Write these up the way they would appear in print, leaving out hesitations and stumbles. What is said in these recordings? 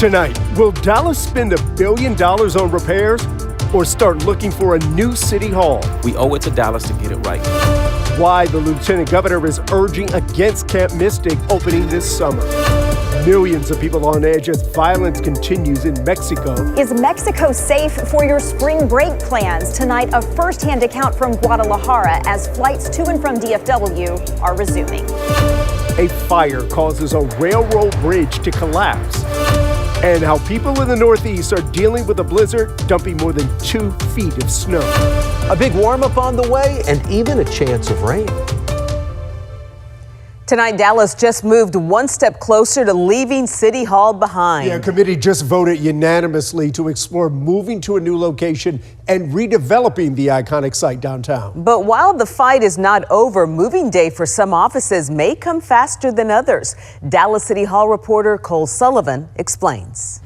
Tonight, will Dallas spend $1 billion on repairs or start looking for a new city hall? We owe it to Dallas to get it right. Why the lieutenant governor is urging against Camp Mystic opening this summer. Millions of people on edge as violence continues in Mexico. Is Mexico safe for your spring break plans? Tonight, a first-hand account from Guadalajara as flights to and from DFW are resuming. A fire causes a railroad bridge to collapse. And how people in the Northeast are dealing with a blizzard dumping more than 2 feet of snow. A big warm-up on the way and even a chance of rain. Tonight, Dallas just moved one step closer to leaving City Hall behind. Yeah, committee just voted unanimously to explore moving to a new location and redeveloping the iconic site downtown. But while the fight is not over, moving day for some offices may come faster than others. Dallas City Hall reporter Cole Sullivan explains.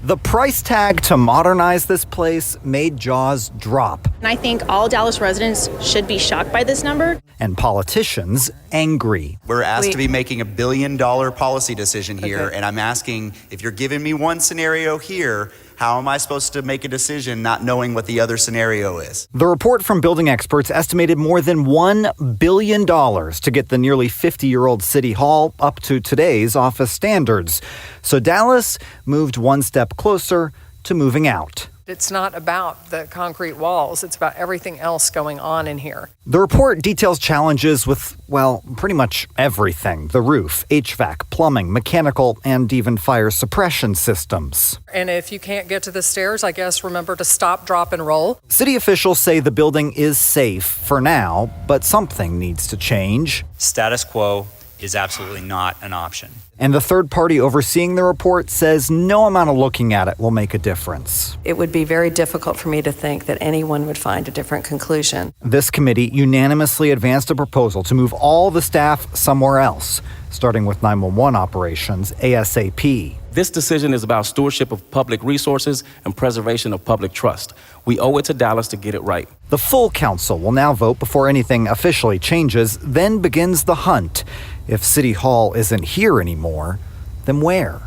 The price tag to modernize this place made jaws drop. And I think all Dallas residents should be shocked by this number. And politicians angry. We're asked to be making $1 billion policy decision here, and I'm asking, if you're giving me one scenario here, how am I supposed to make a decision not knowing what the other scenario is? The report from building experts estimated more than $1 billion to get the nearly 50-year-old City Hall up to today's office standards. So Dallas moved one step closer to moving out. It's not about the concrete walls. It's about everything else going on in here. The report details challenges with, well, pretty much everything. The roof, HVAC, plumbing, mechanical, and even fire suppression systems. And if you can't get to the stairs, I guess remember to stop, drop, and roll. City officials say the building is safe for now, but something needs to change. Status quo is absolutely not an option. And the third party overseeing the report says no amount of looking at it will make a difference. It would be very difficult for me to think that anyone would find a different conclusion. This committee unanimously advanced a proposal to move all the staff somewhere else, starting with 911 operations ASAP. This decision is about stewardship of public resources and preservation of public trust. We owe it to Dallas to get it right. The full council will now vote before anything officially changes, then begins the hunt. If City Hall isn't here anymore, then where?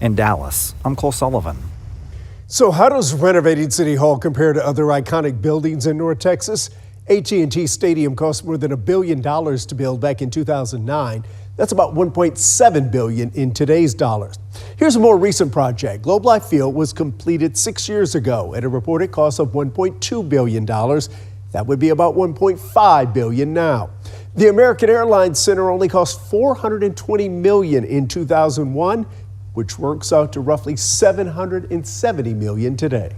In Dallas, I'm Cole Sullivan. So how does renovating City Hall compare to other iconic buildings in North Texas? AT&T Stadium cost more than $1 billion to build back in 2009. That's about $1.7 billion in today's dollars. Here's a more recent project. Globe Life Field was completed 6 years ago at a reported cost of $1.2 billion. That would be about $1.5 billion now. The American Airlines Center only cost $420 million in 2001, which works out to roughly $770 million today.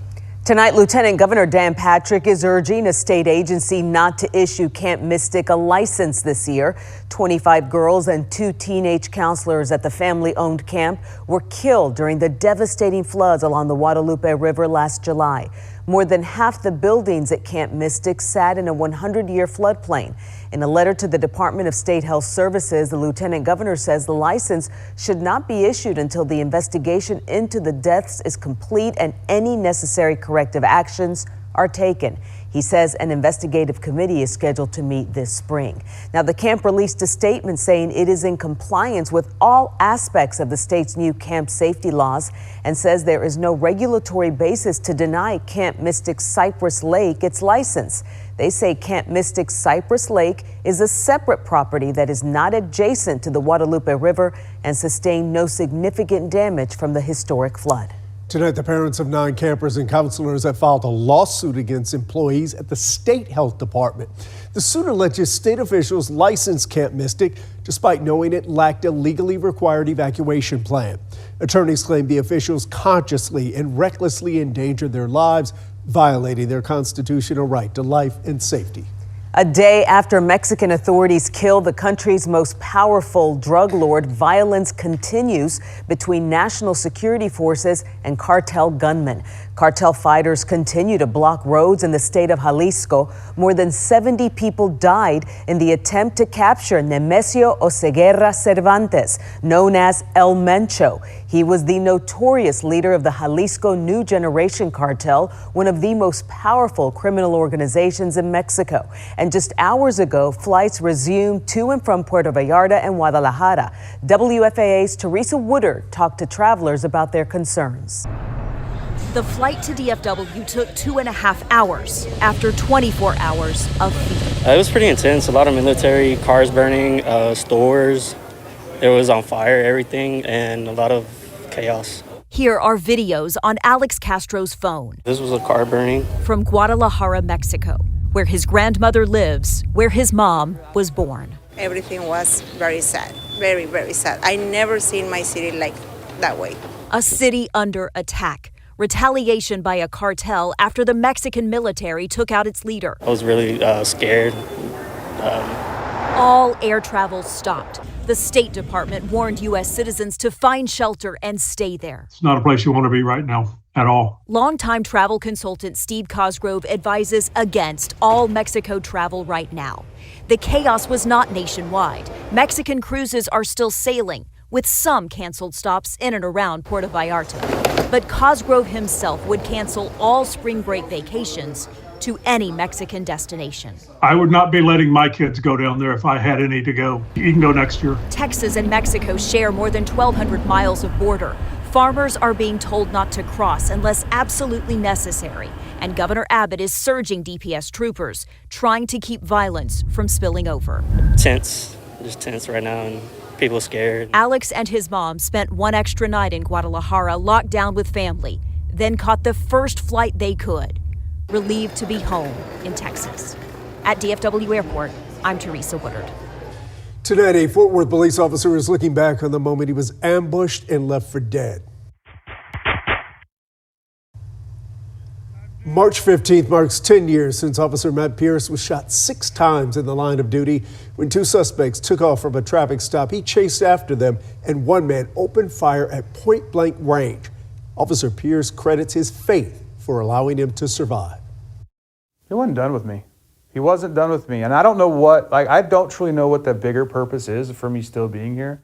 Tonight, Lieutenant Governor Dan Patrick is urging a state agency not to issue Camp Mystic a license this year. 25 girls and 2 teenage counselors at the family-owned camp were killed during the devastating floods along the Guadalupe River last July. More than half the buildings at Camp Mystic sat in a 100-year floodplain. In a letter to the Department of State Health Services, the lieutenant governor says the license should not be issued until the investigation into the deaths is complete and any necessary corrective actions are taken. He says an investigative committee is scheduled to meet this spring. Now, the camp released a statement saying it is in compliance with all aspects of the state's new camp safety laws and says there is no regulatory basis to deny Camp Mystic Cypress Lake its license. They say Camp Mystic Cypress Lake is a separate property that is not adjacent to the Guadalupe River and sustained no significant damage from the historic flood. Tonight, the parents of 9 campers and counselors have filed a lawsuit against employees at the state health department. The suit alleges state officials licensed Camp Mystic despite knowing it lacked a legally required evacuation plan. Attorneys claim the officials consciously and recklessly endangered their lives, violating their constitutional right to life and safety. A day after Mexican authorities killed the country's most powerful drug lord, violence continues between national security forces and cartel gunmen. Cartel fighters continue to block roads in the state of Jalisco. More than 70 people died in the attempt to capture Nemesio Oseguera Cervantes, known as El Mencho. He was the notorious leader of the Jalisco New Generation Cartel, one of the most powerful criminal organizations in Mexico. And just hours ago, flights resumed to and from Puerto Vallarta and Guadalajara. WFAA's Teresa Woodard talked to travelers about their concerns. The flight to DFW took 2.5 hours after 24 hours of fear. It was pretty intense. A lot of military, cars burning, stores. It was on fire, everything, and a lot of chaos. Here are videos on Alex Castro's phone. This was a car burning. From Guadalajara, Mexico, where his grandmother lives, where his mom was born. Everything was very sad, very, very sad. I never seen my city like that way. A city under attack. Retaliation by a cartel after the Mexican military took out its leader. I was really scared. All air travel stopped. The State Department warned U.S. citizens to find shelter and stay there. It's not a place you want to be right now at all. Longtime travel consultant Steve Cosgrove advises against all Mexico travel right now. The chaos was not nationwide. Mexican cruises are still sailing, with some canceled stops in and around Puerto Vallarta. But Cosgrove himself would cancel all spring break vacations to any Mexican destination. I would not be letting my kids go down there if I had any to go. You can go next year. Texas and Mexico share more than 1,200 miles of border. Farmers are being told not to cross unless absolutely necessary. And Governor Abbott is surging DPS troopers, trying to keep violence from spilling over. Tense, just tense right now, and people scared. Alex and his mom spent one extra night in Guadalajara locked down with family, then caught the first flight they could, relieved to be home in Texas. At DFW Airport, I'm Teresa Woodard. Tonight, a Fort Worth police officer is looking back on the moment he was ambushed and left for dead. March 15th marks 10 years since Officer Matt Pierce was shot 6 times in the line of duty. When 2 suspects took off from a traffic stop, he chased after them, and one man opened fire at point-blank range. Officer Pierce credits his faith for allowing him to survive. He wasn't done with me. He wasn't done with me. And I don't know what, I don't truly know what the bigger purpose is for me still being here.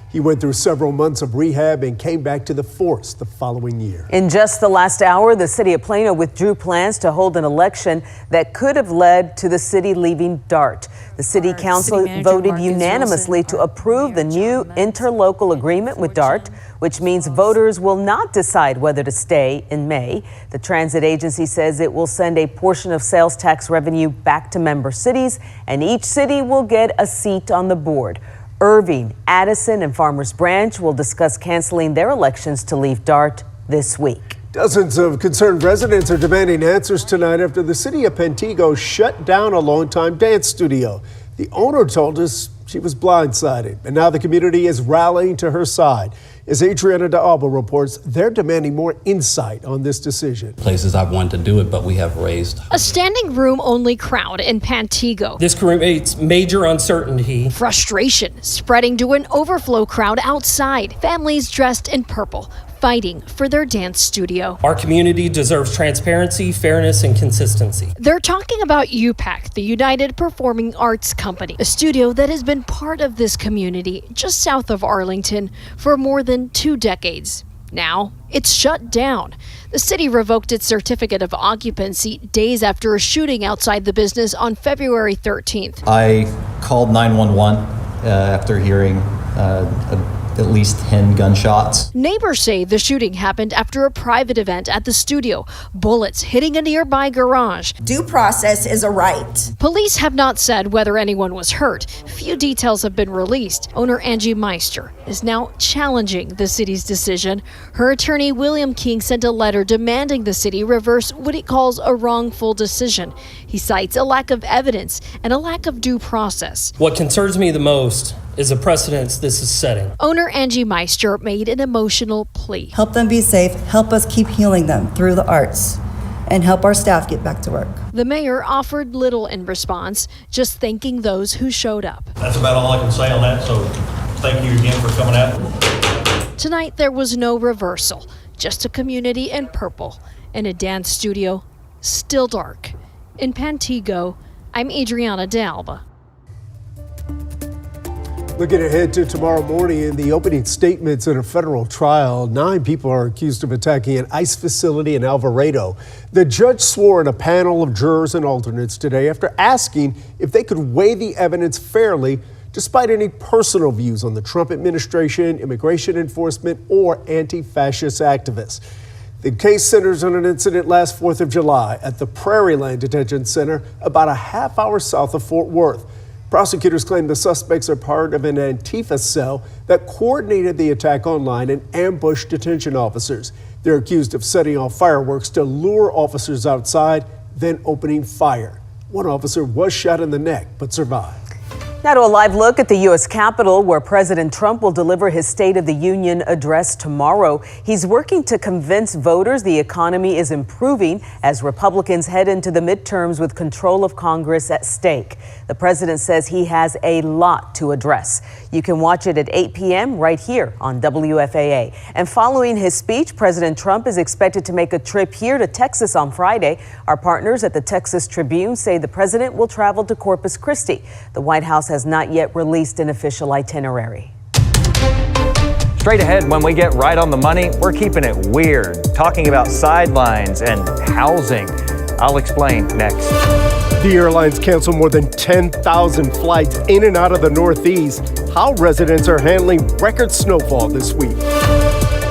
He went through several months of rehab and came back to the force the following year. In just the last hour, the city of Plano withdrew plans to hold an election that could have led to the city leaving DART. The city council voted unanimously to approve the new interlocal agreement with DART, which means voters will not decide whether to stay in May. The transit agency says it will send a portion of sales tax revenue back to member cities, and each city will get a seat on the board. Irving, Addison, and Farmers Branch will discuss canceling their elections to leave DART this week. Dozens of concerned residents are demanding answers tonight after the city of Pantego shut down a longtime dance studio. The owner told us she was blindsided, and now the community is rallying to her side. As Adriana D'Alba reports, they're demanding more insight on this decision. Places I've wanted to do it, but we have raised. A standing room only crowd in Pantego. This creates major uncertainty. Frustration spreading to an overflow crowd outside. Families dressed in purple, fighting for their dance studio. Our community deserves transparency, fairness, and consistency. They're talking about UPAC, the United Performing Arts Company, a studio that has been part of this community just south of Arlington for more than 2 decades. Now, it's shut down. The city revoked its certificate of occupancy days after a shooting outside the business on February 13th. I called 911 after hearing at least 10 gunshots. Neighbors say the shooting happened after a private event at the studio, bullets hitting a nearby garage. Due process is a right. Police have not said whether anyone was hurt. Few details have been released. Owner Angie Meister is now challenging the city's decision. Her attorney William King sent a letter demanding the city reverse what he calls a wrongful decision. He cites a lack of evidence and a lack of due process. What concerns me the most is the precedence this is setting. Owner Angie Meister made an emotional plea. Help them be safe, help us keep healing them through the arts, and help our staff get back to work. The mayor offered little in response, just thanking those who showed up. That's about all I can say on that, so thank you again for coming out. Tonight there was no reversal, just a community in purple and a dance studio still dark. In Pantego, I'm Adriana D'Alba. Looking ahead to tomorrow morning in the opening statements in a federal trial, 9 people are accused of attacking an ICE facility in Alvarado. The judge swore in a panel of jurors and alternates today after asking if they could weigh the evidence fairly despite any personal views on the Trump administration, immigration enforcement, or anti-fascist activists. The case centers on an incident last 4th of July at the Prairie Land Detention Center about a half hour south of Fort Worth. Prosecutors claim the suspects are part of an Antifa cell that coordinated the attack online and ambushed detention officers. They're accused of setting off fireworks to lure officers outside, then opening fire. One officer was shot in the neck but survived. Now to a live look at the U.S. Capitol, where President Trump will deliver his State of the Union address tomorrow. He's working to convince voters the economy is improving as Republicans head into the midterms with control of Congress at stake. The president says he has a lot to address. You can watch it at 8 p.m. right here on WFAA. And following his speech, President Trump is expected to make a trip here to Texas on Friday. Our partners at the Texas Tribune say the president will travel to Corpus Christi. The White House has not yet released an official itinerary. Straight ahead, when we get right on the money, we're keeping it weird, talking about sidelines and housing. I'll explain next. The airlines canceled more than 10,000 flights in and out of the Northeast. How residents are handling record snowfall this week.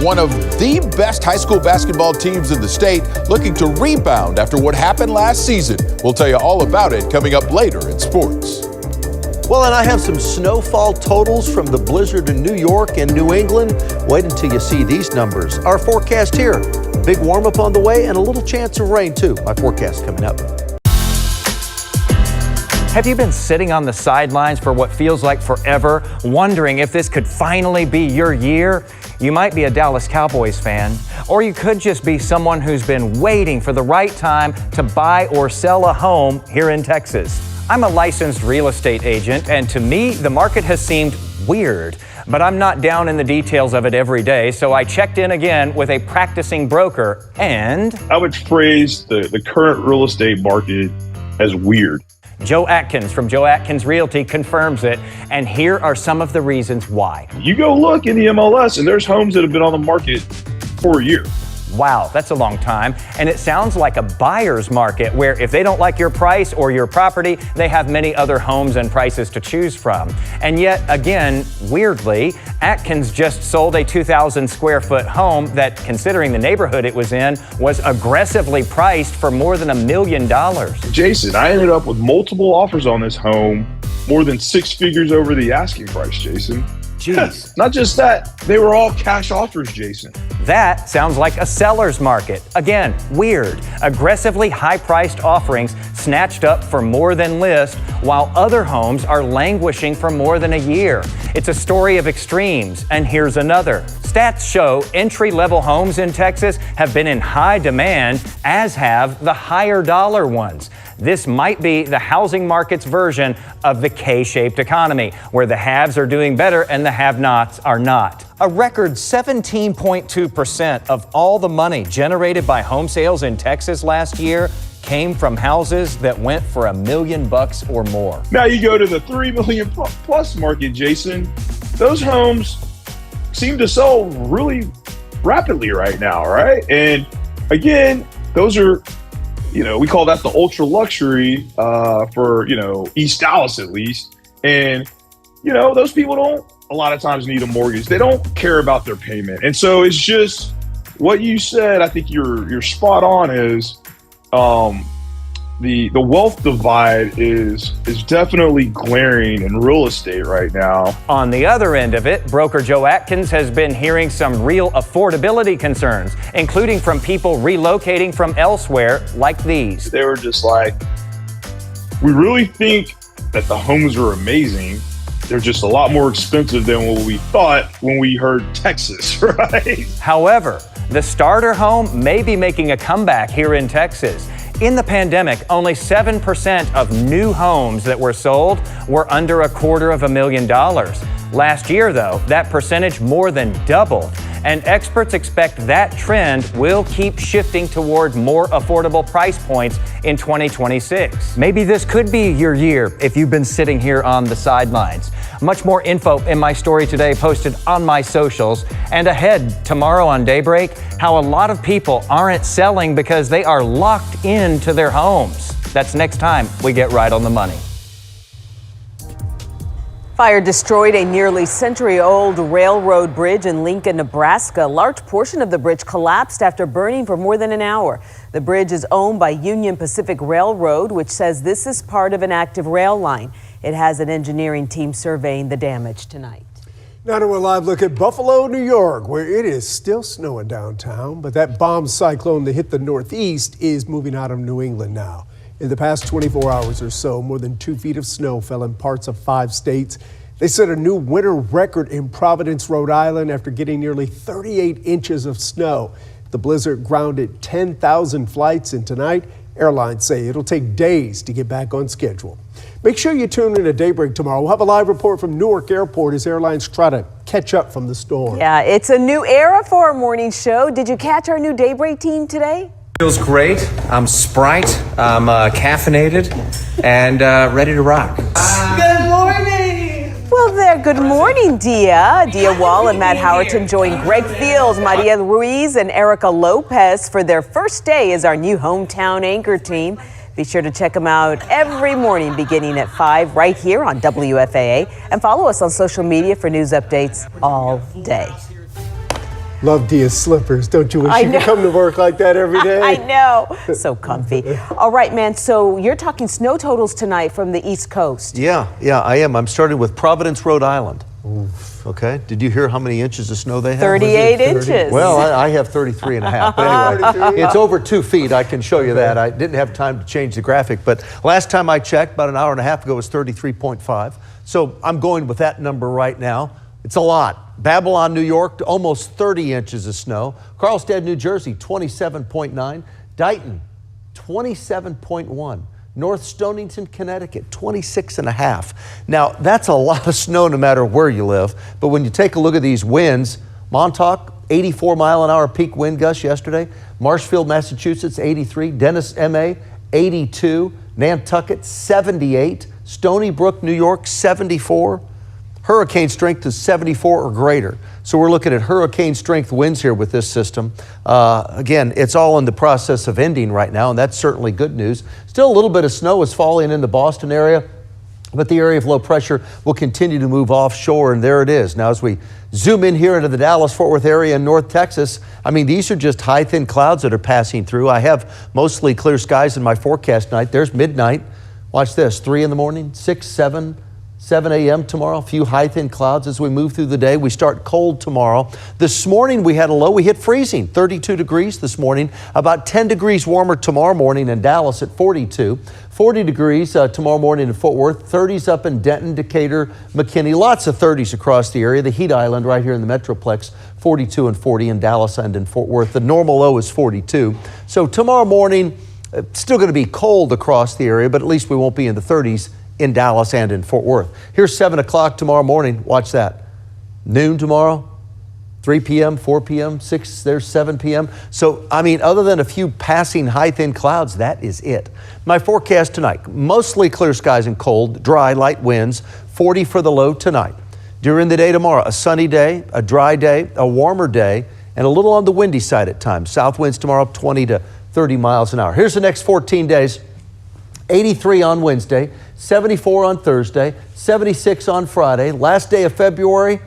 One of the best high school basketball teams in the state looking to rebound after what happened last season. We'll tell you all about it coming up later in sports. Well, and I have some snowfall totals from the blizzard in New York and New England. Wait until you see these numbers. Our forecast here, big warm up on the way and a little chance of rain too. My forecast coming up. Have you been sitting on the sidelines for what feels like forever, wondering if this could finally be your year? You might be a Dallas Cowboys fan, or you could just be someone who's been waiting for the right time to buy or sell a home here in Texas. I'm a licensed real estate agent, and to me, the market has seemed weird. But I'm not down in the details of it every day, so I checked in again with a practicing broker, and I would phrase the current real estate market as weird. Joe Atkins from Joe Atkins Realty confirms it, and here are some of the reasons why. You go look in the MLS, and there's homes that have been on the market for a year. Wow, that's a long time. And it sounds like a buyer's market where if they don't like your price or your property, they have many other homes and prices to choose from. And yet again, weirdly, Atkins just sold a 2,000 square foot home that, considering the neighborhood it was in, was aggressively priced for more than $1 million. Jason, I ended up with multiple offers on this home, more than 6 figures over the asking price, Jason. Jeez. Not just that, they were all cash offers, Jason. That sounds like a seller's market. Again, weird. Aggressively high-priced offerings snatched up for more than list, while other homes are languishing for more than a year. It's a story of extremes, and here's another. Stats show entry-level homes in Texas have been in high demand, as have the higher dollar ones. This might be the housing market's version of the K-shaped economy, where the haves are doing better and the have-nots are not. A record 17.2% of all the money generated by home sales in Texas last year came from houses that went for $1 million or more. Now you go to the 3 million plus market, Jason. Those homes seem to sell really rapidly right now, right? And again, those are, we call that the ultra luxury for, East Dallas at least. And, those people don't a lot of times need a mortgage. They don't care about their payment. And so it's just what you said. I think you're spot on is the wealth divide is definitely glaring in real estate right now. On the other end of it, broker Joe Atkins has been hearing some real affordability concerns, including from people relocating from elsewhere like these. They were just like, we really think that the homes are amazing. They're just a lot more expensive than what we thought when we heard Texas, right? However, the starter home may be making a comeback here in Texas. In the pandemic, only 7% of new homes that were sold were under $250,000. Last year, though, that percentage more than doubled. and experts expect that trend will keep shifting toward more affordable price points in 2026. Maybe this could be your year if you've been sitting here on the sidelines. Much more info in my story today posted on my socials. And ahead tomorrow on Daybreak, how a lot of people aren't selling because they are locked into their homes. That's next time we get right on the money. Fire destroyed a nearly century-old railroad bridge in Lincoln, Nebraska. A large portion of the bridge collapsed after burning for more than an hour. The bridge is owned by Union Pacific Railroad, which says this is part of an active rail line. It has an engineering team surveying the damage tonight. Now to a live look at Buffalo, New York, where it is still snowing downtown, but that bomb cyclone that hit the Northeast is moving out of New England now. In the past 24 hours or so, more than 2 feet of snow fell in parts of 5 states. They set a new winter record in Providence, Rhode Island, after getting nearly 38 inches of snow. The blizzard grounded 10,000 flights, and tonight, airlines say it'll take days to get back on schedule. Make sure you tune in to Daybreak tomorrow. We'll have a live report from Newark Airport as airlines try to catch up from the storm. Yeah, it's a new era for our morning show. Did you catch our new Daybreak team today? Feels great. I'm Sprite. I'm caffeinated and ready to rock. Good morning. Well, there. Good morning, Dia. Dia Wall and Matt Howerton join Greg Fields, Maria Ruiz, and Erica Lopez for their first day as our new hometown anchor team. Be sure to check them out every morning beginning at 5 right here on WFAA, and follow us on social media for news updates all day. Love Dia's slippers. Don't you wish you could come to work like that every day? I know. So comfy. All right, man. So you're talking snow totals tonight from the East Coast. Yeah, I am. I'm starting with Providence, Rhode Island. Oof. Okay. Did you hear how many inches of snow they have? 38 inches. Well, I have 33 and a half. But anyway, it's over 2 feet. I can show you that. I didn't have time to change the graphic, but last time I checked, about an hour and a half ago, it was 33.5. So I'm going with that number right now. It's a lot. Babylon, New York, almost 30 inches of snow. Carlsbad, New Jersey, 27.9. Dighton, 27.1. North Stonington, Connecticut, 26.5. Now, that's a lot of snow no matter where you live. But when you take a look at these winds, Montauk, 84-mile-an-hour peak wind gust yesterday. Marshfield, Massachusetts, 83. Dennis, MA, 82. Nantucket, 78. Stony Brook, New York, 74. Hurricane strength is 74 or greater. So we're looking at hurricane strength winds here with this system. Again, it's all in the process of ending right now, and that's certainly good news. Still a little bit of snow is falling in the Boston area, but the area of low pressure will continue to move offshore, and there it is. Now, as we zoom in here into the Dallas-Fort Worth area in North Texas, I mean, these are just high, thin clouds that are passing through. I have mostly clear skies in my forecast tonight. There's midnight. Watch this, 3 in the morning, 6, 7 a.m. tomorrow, a few high thin clouds as we move through the day. We start cold tomorrow. This morning we had a low, we hit freezing, 32 degrees this morning, about 10 degrees warmer tomorrow morning in Dallas at 42. 40 degrees tomorrow morning in Fort Worth, 30s up in Denton, Decatur, McKinney, lots of 30s across the area. The heat island right here in the Metroplex, 42 and 40 in Dallas and in Fort Worth. The normal low is 42. So tomorrow morning, it's still going to be cold across the area, but at least we won't be in the 30s in Dallas and in Fort Worth. Here's 7 o'clock tomorrow morning. Watch that. Noon tomorrow, 3 p.m., 4 p.m., 6, there's 7 p.m. So, I mean, other than a few passing high, thin clouds, that is it. My forecast tonight, mostly clear skies and cold, dry, light winds, 40 for the low tonight. During the day tomorrow, a sunny day, a dry day, a warmer day, and a little on the windy side at times. South winds tomorrow, 20 to 30 miles an hour. Here's the next 14 days. 83 on Wednesday, 74 on Thursday, 76 on Friday. Last day of February,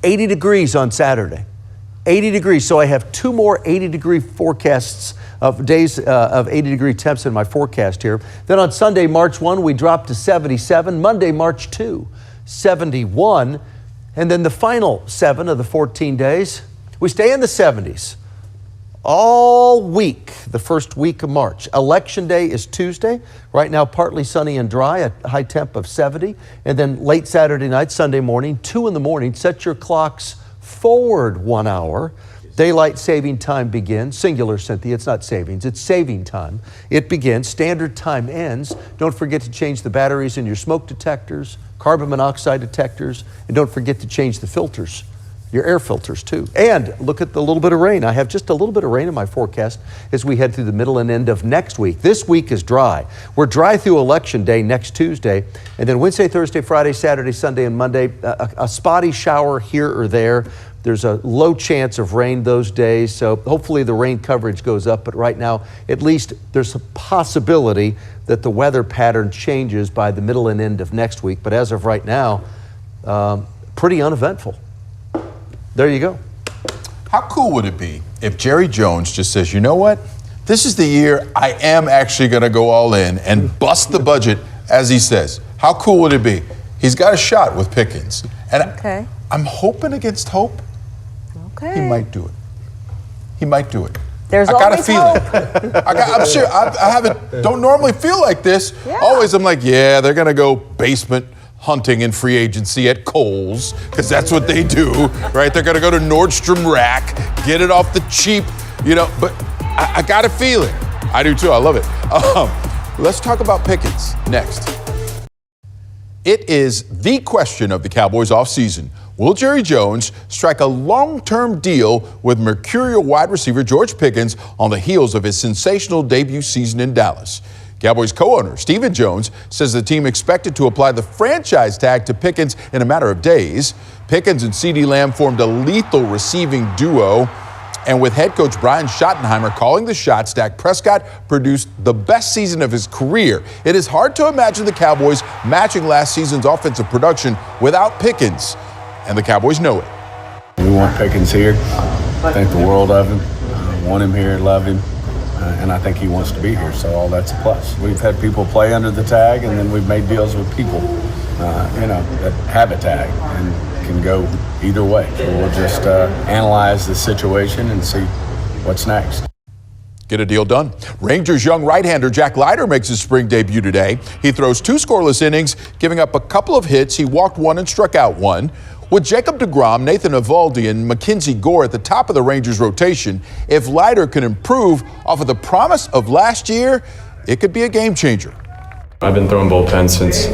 80 degrees on Saturday. 80 degrees. So I have 2 more 80-degree forecasts of days of 80-degree temps in my forecast here. Then on Sunday, March 1, we drop to 77. Monday, March 2, 71. And then the final 7 of the 14 days, we stay in the 70s. All week, the first week of March. Election day is Tuesday. Right now, partly sunny and dry, a high temp of 70. And then late Saturday night, Sunday morning, 2 in the morning, set your clocks forward 1 hour. Daylight saving time begins. Singular, Cynthia, it's not savings, it's saving time. It begins. Standard time ends. Don't forget to change the batteries in your smoke detectors, carbon monoxide detectors, and don't forget to change the filters your air filters too. And look at the little bit of rain. I have just a little bit of rain in my forecast as we head through the middle and end of next week. This week is dry. We're dry through Election Day next Tuesday, and then Wednesday, Thursday, Friday, Saturday, Sunday, and Monday, a spotty shower here or there. There's a low chance of rain those days, so hopefully the rain coverage goes up, but right now, at least there's a possibility that the weather pattern changes by the middle and end of next week. But as of right now, pretty uneventful. There you go. How cool would it be if Jerry Jones just says, you know what? This is the year I am actually going to go all in and bust the budget, as he says. How cool would it be? He's got a shot with Pickens. And Okay. I'm hoping against hope. Okay. He might do it. He might do it. There's I got a always feeling. hope. I'm sure. I haven't. Don't normally feel like this. Yeah. Always, I'm like, yeah, they're gonna go basement hunting in free agency at Kohl's because that's what they do, right? They're gonna go to Nordstrom Rack, get it off the cheap, you know. But I got a feeling. I do too. I love it. Let's talk about Pickens next. It is the question of the Cowboys offseason. Will Jerry Jones strike a long-term deal with mercurial wide receiver George Pickens on the heels of his sensational debut season in Dallas? Cowboys co-owner Stephen Jones says the team expected to apply the franchise tag to Pickens in a matter of days. Pickens and CeeDee Lamb formed a lethal receiving duo. And with head coach Brian Schottenheimer calling the shots, Dak Prescott produced the best season of his career. It is hard to imagine the Cowboys matching last season's offensive production without Pickens. And the Cowboys know it. We want Pickens here. Think the world of him. Want him here, love him. And I think he wants to be here, so all that's a plus. We've had people play under the tag, and then we've made deals with people, that have a tag and can go either way. So we'll just analyze the situation and see what's next. Get a deal done. Rangers young right-hander Jack Leiter makes his spring debut today. He throws 2 scoreless innings, giving up a couple of hits. He walked 1 and struck out 1. With Jacob deGrom, Nathan Eovaldi, and Mackenzie Gore at the top of the Rangers rotation, if Leiter can improve off of the promise of last year, it could be a game changer. I've been throwing bullpens since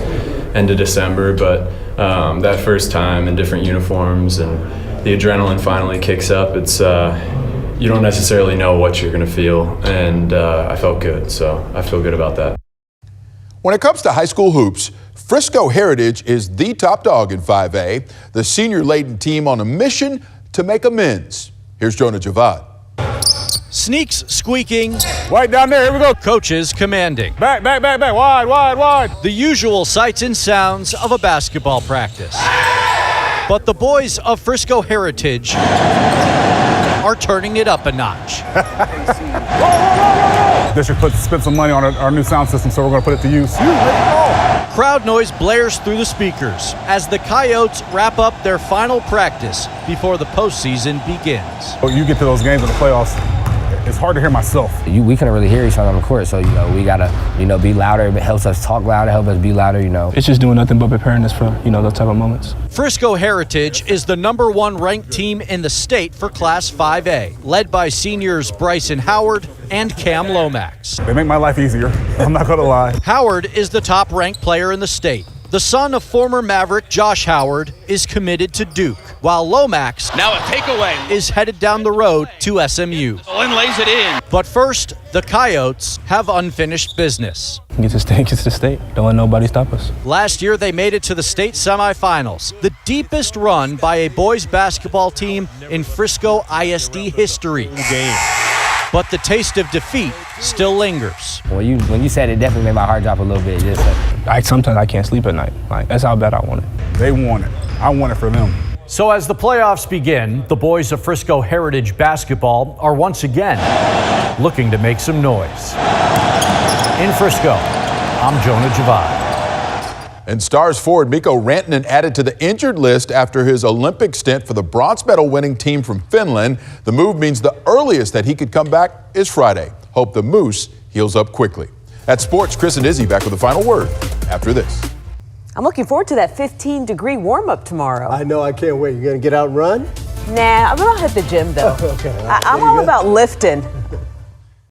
end of December, but that first time in different uniforms and the adrenaline finally kicks up. It's you don't necessarily know what you're going to feel, and I felt good, so I feel good about that. When it comes to high school hoops, Frisco Heritage is the top dog in 5A, the senior-laden team on a mission to make amends. Here's Jonah Javad. Sneaks squeaking. Right down there, here we go. Coaches commanding. Back, wide. The usual sights and sounds of a basketball practice. But the boys of Frisco Heritage are turning it up a notch. District spent some money on our new sound system, so we're going to put it to use. Crowd noise blares through the speakers as the Coyotes wrap up their final practice before the postseason begins. When you get to those games in the playoffs, it's hard to hear myself. We couldn't really hear each other on the court, so we gotta, be louder. It helps us talk louder, helps us be louder. It's just doing nothing but preparing us for those type of moments. Frisco Heritage is the #1 ranked team in the state for Class 5A, led by seniors Bryson Howard and Cam Lomax. They make my life easier. I'm not gonna lie. Howard is the top-ranked player in the state. The son of former Maverick Josh Howard is committed to Duke, while Lomax now a takeaway is headed down the road to SMU. Lynn lays it in. But first, the Coyotes have unfinished business. Get to the state. Don't let nobody stop us. Last year, they made it to the state semifinals, the deepest run by a boys basketball team in Frisco ISD history. But the taste of defeat still lingers. When you said it, definitely made my heart drop a little bit. Sometimes I can't sleep at night. That's how bad I want it. They want it. I want it for them. So as the playoffs begin, the boys of Frisco Heritage basketball are once again looking to make some noise. In Frisco, I'm Jonah Javad. And Stars forward Mikko Rantanen added to the injured list after his Olympic stint for the bronze medal winning team from Finland. The move means the earliest that he could come back is Friday. Hope the Moose heals up quickly. At Sports, Chris and Izzy back with the final word after this. I'm looking forward to that 15-degree warm-up tomorrow. I know, I can't wait. You gonna get out and run? Nah, I'm gonna hit the gym though. Okay. I'm all about lifting.